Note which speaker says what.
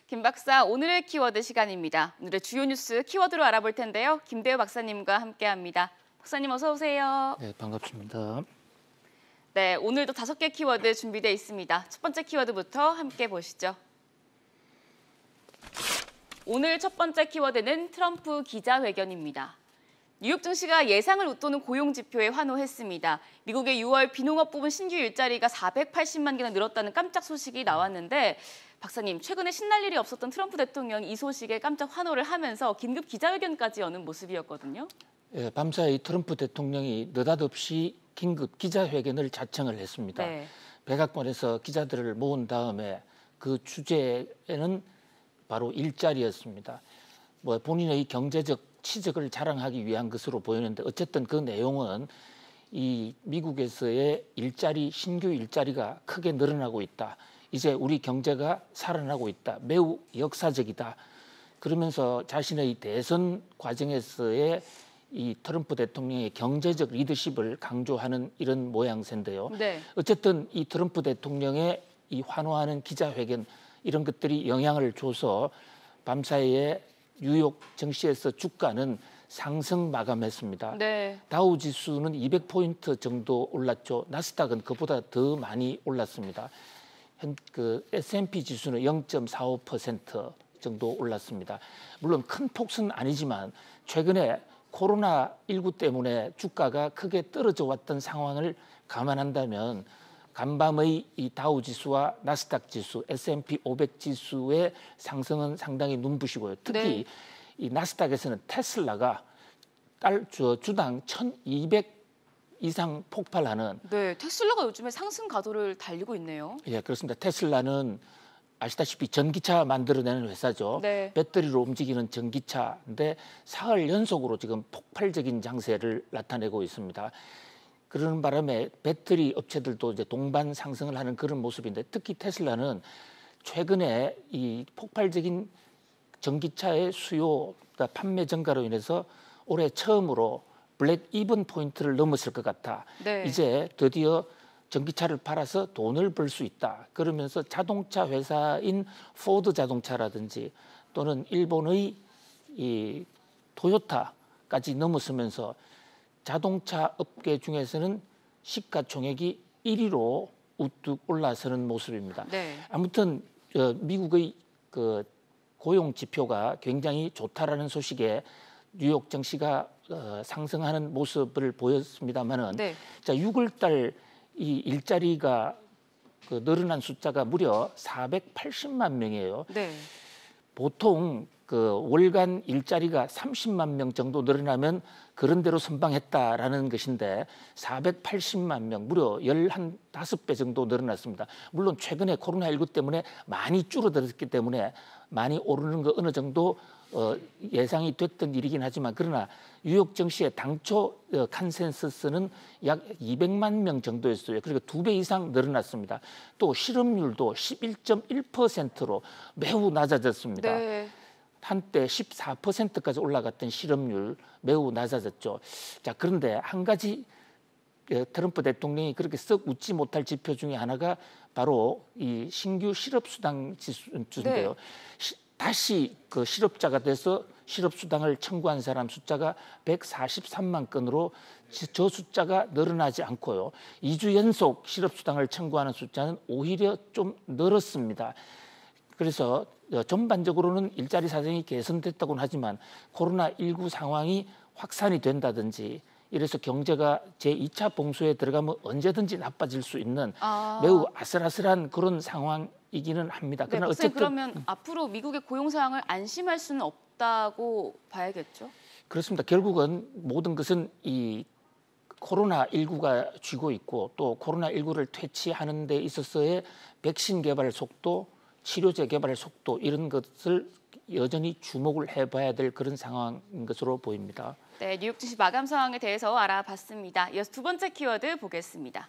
Speaker 1: 김 박사, 오늘의 키워드 시간입니다. 오늘의 주요 뉴스 키워드로 알아볼 텐데요. 김대우 박사님과 함께합니다. 박사님 어서 오세요.
Speaker 2: 네, 반갑습니다.
Speaker 1: 네, 오늘도 5개 키워드 준비되어 있습니다. 첫 번째 키워드부터 함께 보시죠. 오늘 첫 번째 키워드는 트럼프 기자회견입니다. 뉴욕 증시가 예상을 웃도는 고용 지표에 환호했습니다. 미국의 6월 비농업 부분 신규 일자리가 480만 개나 늘었다는 깜짝 소식이 나왔는데 박사님, 최근에 신날 일이 없었던 트럼프 대통령이 이 소식에 깜짝 환호를 하면서 긴급 기자회견까지 여는 모습이었거든요.
Speaker 2: 예, 밤사이 트럼프 대통령이 느닷없이 긴급 기자회견을 자청을 했습니다.
Speaker 1: 네.
Speaker 2: 백악관에서 기자들을 모은 다음에 그 주제는 바로 일자리였습니다. 본인의 경제적 치적을 자랑하기 위한 것으로 보이는데 어쨌든 그 내용은 이 미국에서의 신규 일자리가 크게 늘어나고 있다. 이제 우리 경제가 살아나고 있다. 매우 역사적이다. 그러면서 자신의 대선 과정에서의 이 트럼프 대통령의 경제적 리더십을 강조하는 이런 모양새인데요.
Speaker 1: 네.
Speaker 2: 어쨌든 이 트럼프 대통령의 이 환호하는 기자회견 이런 것들이 영향을 줘서 밤사이에 뉴욕 증시에서 주가는 상승 마감했습니다.
Speaker 1: 네.
Speaker 2: 다우 지수는 200포인트 정도 올랐죠. 나스닥은 그보다 더 많이 올랐습니다. S&P 지수는 0.45% 정도 올랐습니다. 물론 큰 폭은 아니지만 최근에 코로나19 때문에 주가가 크게 떨어져 왔던 상황을 감안한다면 간밤의 이 다우 지수와 나스닥 지수, S&P 500 지수의 상승은 상당히 눈부시고요. 특히
Speaker 1: 네.
Speaker 2: 이 나스닥에서는 테슬라가 주당 1,200 이상 폭발하는.
Speaker 1: 네, 테슬라가 요즘에 상승 가도를 달리고 있네요.
Speaker 2: 예, 그렇습니다. 테슬라는 아시다시피 전기차 만들어내는 회사죠.
Speaker 1: 네.
Speaker 2: 배터리로 움직이는 전기차인데 사흘 연속으로 지금 폭발적인 장세를 나타내고 있습니다. 그러는 바람에 배터리 업체들도 이제 동반 상승을 하는 그런 모습인데 특히 테슬라는 최근에 이 폭발적인 전기차의 수요, 판매 증가로 인해서 올해 처음으로 블랙 이븐 포인트를 넘었을 것 같아.
Speaker 1: 네.
Speaker 2: 이제 드디어 전기차를 팔아서 돈을 벌 수 있다. 그러면서 자동차 회사인 포드 자동차라든지 또는 일본의 이 토요타까지 넘어서면서 자동차 업계 중에서는 시가총액이 1위로 우뚝 올라서는 모습입니다.
Speaker 1: 네.
Speaker 2: 아무튼 미국의 그 고용 지표가 굉장히 좋다라는 소식에 뉴욕 증시가 상승하는 모습을 보였습니다만은
Speaker 1: 네.
Speaker 2: 자 6월달 이 일자리가 늘어난 숫자가 무려 480만 명이에요.
Speaker 1: 네.
Speaker 2: 보통 월간 일자리가 30만 명 정도 늘어나면 그런 대로 선방했다라는 것인데 480만 명, 무려 15배 정도 늘어났습니다. 물론 최근에 코로나19 때문에 많이 줄어들었기 때문에 많이 오르는 거 어느 정도 예상이 됐던 일이긴 하지만 그러나 뉴욕 증시의 당초 컨센서스는 약 200만 명 정도였어요. 그러니까 2배 이상 늘어났습니다. 또 실업률도 11.1%로 매우 낮아졌습니다.
Speaker 1: 네.
Speaker 2: 한때 14%까지 올라갔던 실업률 매우 낮아졌죠. 자, 그런데 한 가지 트럼프 대통령이 그렇게 썩 웃지 못할 지표 중에 하나가 바로 이 신규 실업수당 지수인데요.
Speaker 1: 네.
Speaker 2: 다시 실업자가 돼서 실업수당을 청구한 사람 숫자가 143만 건으로 저 숫자가 늘어나지 않고요. 2주 연속 실업수당을 청구하는 숫자는 오히려 좀 늘었습니다. 그래서 전반적으로는 일자리 사정이 개선됐다고는 하지만 코로나19 상황이 확산이 된다든지 이래서 경제가 제2차 봉쇄에 들어가면 언제든지 나빠질 수 있는 매우 아슬아슬한 그런 상황이기는 합니다.
Speaker 1: 네,
Speaker 2: 그러나
Speaker 1: 어쨌든
Speaker 2: 어쨌든
Speaker 1: 그러면 앞으로 미국의 고용 상황을 안심할 수는 없다고 봐야겠죠?
Speaker 2: 그렇습니다. 결국은 모든 것은 이 코로나19가 쥐고 있고 또 코로나19를 퇴치하는 데 있어서의 백신 개발 속도, 치료제 개발 속도 이런 것을 여전히 주목을 해봐야 될 그런 상황인 것으로 보입니다.
Speaker 1: 네, 뉴욕 증시 마감 상황에 대해서 알아봤습니다. 이어서 두 번째 키워드 보겠습니다.